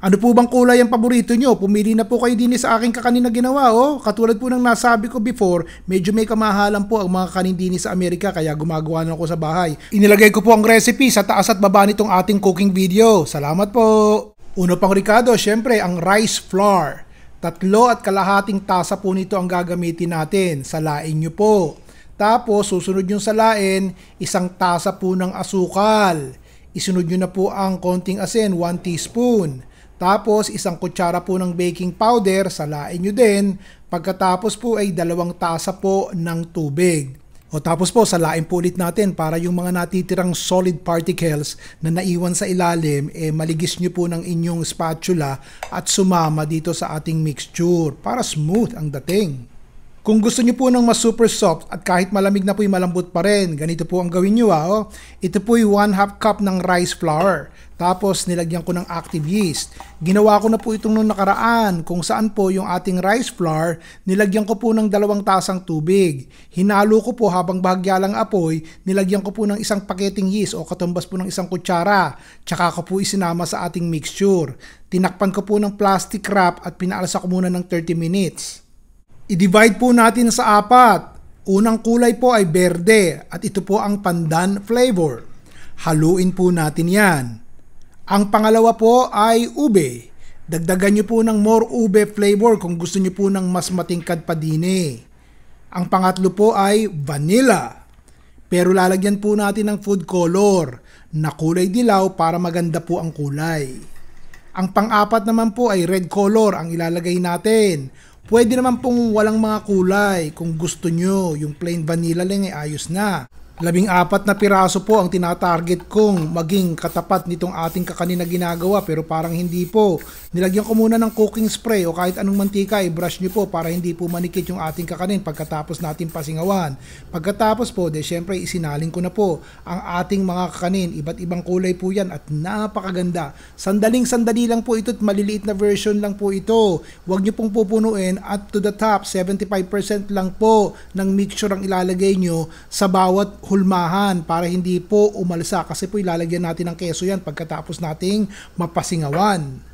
Ano po bang kulay ang paborito nyo? Pumili na po kayo din sa aking kakanin na ginawa. Oh. Katulad po ng nasabi ko before, medyo may kamahalan po ang mga kanin din sa Amerika kaya gumagawa na ako sa bahay. Inilagay ko po ang recipe sa taas at baba nitong ating cooking video. Salamat po! Uno pang Ricardo, syempre ang rice flour. 3.5 tasa po nito ang gagamitin natin. Salain nyo po. Tapos susunod yung salain, 1 tasa po ng asukal. Isunod nyo na po ang konting asin, 1 teaspoon. Tapos, 1 kutsara po ng baking powder, salain nyo din. Pagkatapos po ay 2 tasa po ng tubig. O tapos po, salain po ulit natin para yung mga natitirang solid particles na naiwan sa ilalim, maligis nyo po ng inyong spatula at sumama dito sa ating mixture para smooth ang dating. Kung gusto nyo po ng mas super soft at kahit malamig na po malambot pa rin, ganito po ang gawin nyo oh. Ito po 1/2 cup ng rice flour. Tapos nilagyan ko ng active yeast. Ginawa ko na po itong nung nakaraan kung saan po yung ating rice flour, nilagyan ko po ng 2 tasang tubig. Hinalo ko po habang bahagya lang apoy, nilagyan ko po ng 1 paketing yeast o katumbas po ng 1 kutsara. Tsaka ko po isinama sa ating mixture. Tinakpan ko po ng plastic wrap at pinaalsa ko muna ng 30 minutes. I-divide po natin sa 4. Unang kulay po ay berde at ito po ang pandan flavor. Haluin po natin yan. Ang pangalawa po ay ube. Dagdagan nyo po ng more ube flavor kung gusto nyo po ng mas matingkad pa din. Ang pangatlo po ay vanilla. Pero lalagyan po natin ng food color na kulay dilaw para maganda po ang kulay. Ang pang-apat naman po ay red color ang ilalagay natin. Pwede naman pong walang mga kulay kung gusto nyo. Yung plain vanilla lang ay ayos na. 14 na piraso po ang tinatarget kong maging katapat nitong ating kakanin na ginagawa pero parang hindi po. Nilagyan ko muna ng cooking spray o kahit anong mantika i-brush nyo po para hindi po manikit yung ating kakanin pagkatapos natin pasingawan. Pagkatapos po, syempre isinalin ko na po ang ating mga kakanin. Iba't ibang kulay po yan at napakaganda. Sandaling-sandali lang po ito at maliliit na version lang po ito. Huwag nyo pong pupunuin at to the top, 75% lang po ng mixture ang ilalagay nyo sa bawat hulmahan para hindi po umalsa kasi po ilalagyan natin ng keso yan pagkatapos nating mapasingawan.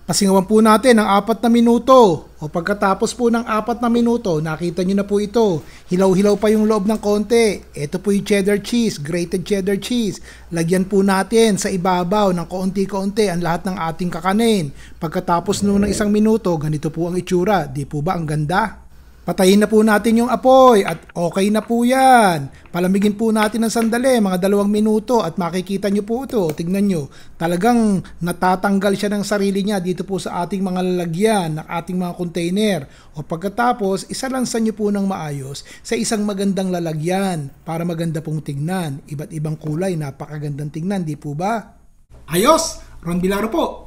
Pasingawan po natin ng 4 na minuto o pagkatapos po ng 4 na minuto, nakita nyo na po ito. Hilaw-hilaw pa yung loob ng konti. Ito po yung cheddar cheese, grated cheddar cheese. Lagyan po natin sa ibabaw ng kaunti-kaunti ang lahat ng ating kakanin. Pagkatapos noon ng 1 minuto, ganito po ang itsura. Di po ba ang ganda? Patayin na po natin yung apoy at okay na po yan. Palamigin po natin ng sandali, mga 2 minuto at makikita nyo po ito. Tignan nyo, talagang natatanggal siya ng sarili niya dito po sa ating mga lalagyan, ng ating mga container. O pagkatapos, isalansan nyo po ng maayos sa isang magandang lalagyan para maganda pong tignan. Iba't ibang kulay, napakagandang tignan, di po ba? Ayos! Ron Bilaro po.